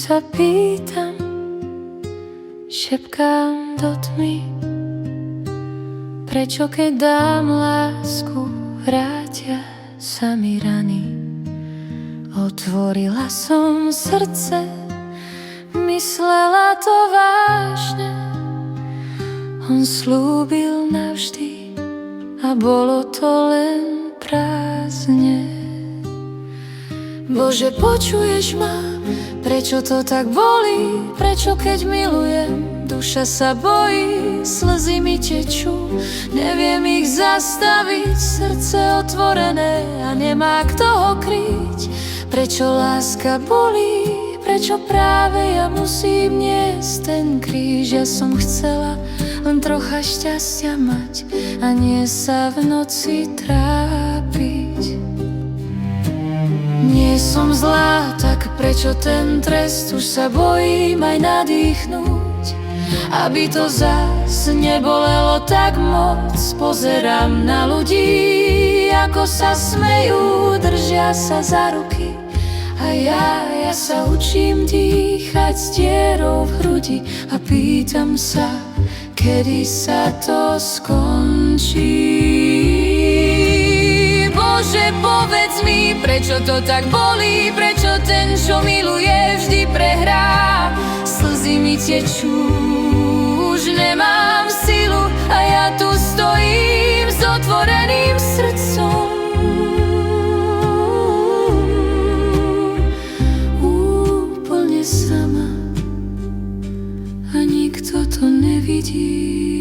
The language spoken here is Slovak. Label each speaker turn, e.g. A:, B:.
A: sa pýtam, šepkám do tmy, prečo keď dám lásku, vrátia sa mi rany. Otvorila som srdce, myslela to vážne, on slúbil navždy a bolo to len prázdne. Bože, počuješ ma? Prečo to tak bolí? Prečo keď milujem, duša sa bojí, slzy mi tečú, neviem ich zastaviť, srdce otvorené a nemá kto ho kryť. Prečo láska bolí? Prečo práve ja musím niesť ten kríž? Ja som chcela len trocha šťastia mať a nie sa v noci trápiť. Nie som zlá, tak prečo ten trest? Už sa bojím aj nadýchnúť, aby to zas nebolelo tak moc. Pozerám na ľudí, ako sa smejú, držia sa za ruky, a ja sa učím dýchať s dierou v hrudi a pýtam sa, kedy sa to skončí. Bože, povedz mi, prečo to tak bolí, prečo ten, čo miluje, vždy prehrá. Slzy mi tečú, už nemám silu a ja tu stojím s otvoreným srdcom. Úplne sama a nikto to nevidí.